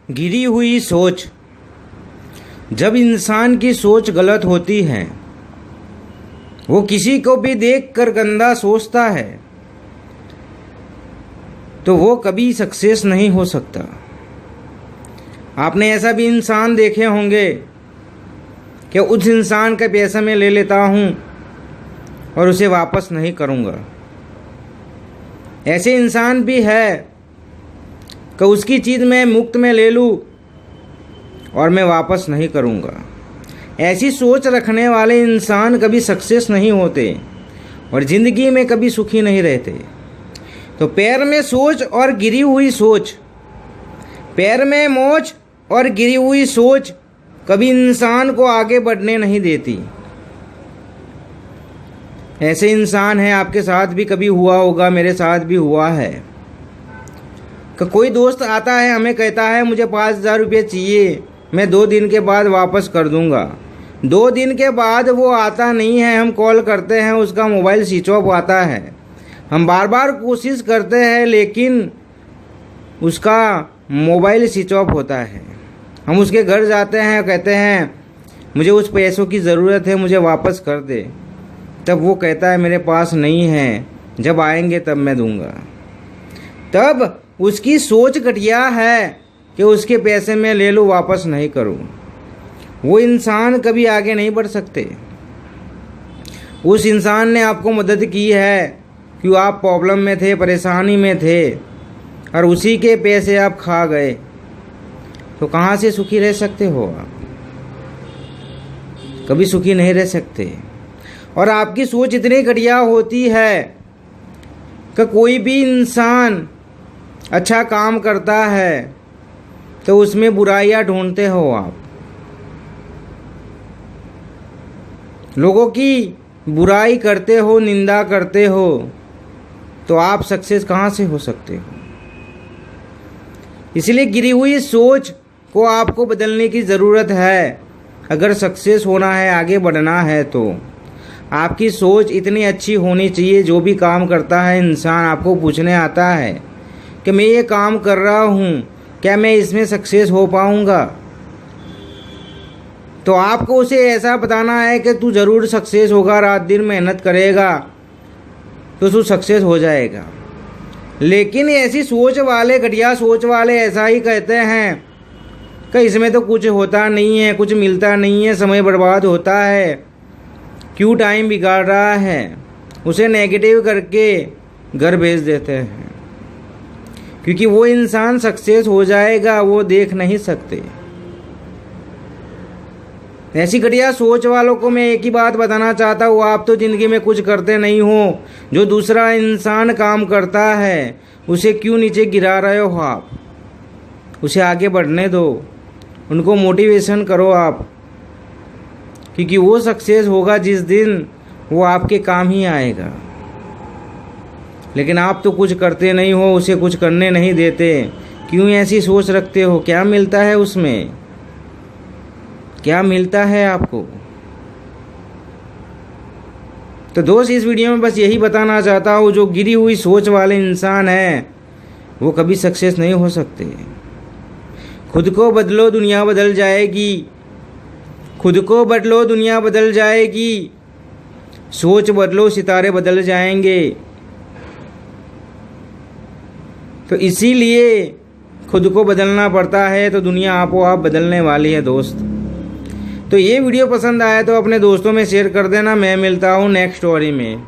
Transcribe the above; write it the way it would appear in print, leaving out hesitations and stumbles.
गिरी हुई सोच। जब इंसान की सोच गलत होती है, वो किसी को भी देखकर गंदा सोचता है, तो वो कभी सक्सेस नहीं हो सकता। आपने ऐसा भी इंसान देखे होंगे कि उस इंसान का पैसा मैं ले लेता हूँ और उसे वापस नहीं करूँगा। ऐसे इंसान भी है कि उसकी चीज़ मैं मुफ्त में ले लूँ और मैं वापस नहीं करूँगा। ऐसी सोच रखने वाले इंसान कभी सक्सेस नहीं होते और ज़िंदगी में कभी सुखी नहीं रहते। तो पैर में सोच और गिरी हुई सोच, पैर में मोच और गिरी हुई सोच कभी इंसान को आगे बढ़ने नहीं देती। ऐसे इंसान हैं, आपके साथ भी कभी हुआ होगा, मेरे साथ भी हुआ है कि कोई दोस्त आता है, हमें कहता है मुझे 5,000 रुपये चाहिए, मैं 2 दिन के बाद वापस कर दूंगा। 2 दिन के बाद वो आता नहीं है, हम कॉल करते हैं, उसका मोबाइल स्विच ऑफ आता है। हम बार बार कोशिश करते हैं लेकिन उसका मोबाइल स्विच ऑफ होता है। हम उसके घर जाते हैं, कहते हैं मुझे उस पैसों की ज़रूरत है, मुझे वापस कर दे। तब वो कहता है मेरे पास नहीं है, जब आएंगे तब मैं दूंगा। तब उसकी सोच घटिया है कि उसके पैसे मैं ले लूँ, वापस नहीं करूँ। वो इंसान कभी आगे नहीं बढ़ सकते। उस इंसान ने आपको मदद की है कि आप प्रॉब्लम में थे, परेशानी में थे और उसी के पैसे आप खा गए, तो कहाँ से सुखी रह सकते हो आप? कभी सुखी नहीं रह सकते। और आपकी सोच इतनी घटिया होती है कि कोई भी इंसान अच्छा काम करता है तो उसमें बुराइयां ढूंढते हो आप। लोगों की बुराई करते हो, निंदा करते हो, तो आप सक्सेस कहाँ से हो सकते हो? इसलिए गिरी हुई सोच को आपको बदलने की ज़रूरत है। अगर सक्सेस होना है, आगे बढ़ना है, तो आपकी सोच इतनी अच्छी होनी चाहिए। जो भी काम करता है इंसान, आपको पूछने आता है कि मैं ये काम कर रहा हूँ, क्या मैं इसमें सक्सेस हो पाऊँगा? तो आपको उसे ऐसा बताना है कि तू ज़रूर सक्सेस होगा, रात दिन मेहनत करेगा तो तू सक्सेस हो जाएगा। लेकिन ऐसी सोच वाले, घटिया सोच वाले ऐसा ही कहते हैं कि इसमें तो कुछ होता नहीं है, कुछ मिलता नहीं है, समय बर्बाद होता है, क्यों टाइम बिगाड़ रहा है। उसे नेगेटिव करके घर भेज देते हैं, क्योंकि वो इंसान सक्सेस हो जाएगा वो देख नहीं सकते। ऐसी घटिया सोच वालों को मैं एक ही बात बताना चाहता हूँ, आप तो ज़िंदगी में कुछ करते नहीं हो। जो दूसरा इंसान काम करता है उसे क्यों नीचे गिरा रहे हो आप? उसे आगे बढ़ने दो, उनको मोटिवेशन करो आप, क्योंकि वो सक्सेस होगा जिस दिन वो आपके काम ही आएगा। लेकिन आप तो कुछ करते नहीं हो, उसे कुछ करने नहीं देते। क्यों ऐसी सोच रखते हो? क्या मिलता है उसमें? क्या मिलता है आपको? तो दोस्त, इस वीडियो में बस यही बताना चाहता हूँ, जो गिरी हुई सोच वाले इंसान है वो कभी सक्सेस नहीं हो सकते। खुद को बदलो, दुनिया बदल जाएगी। खुद को बदलो, दुनिया बदल जाएगी। सोच बदलो, सितारे बदल जाएंगे। तो इसीलिए खुद को बदलना पड़ता है, तो दुनिया आपो आप बदलने वाली है दोस्त। तो ये वीडियो पसंद आया तो अपने दोस्तों में शेयर कर देना। मैं मिलता हूँ नेक्स्ट स्टोरी में।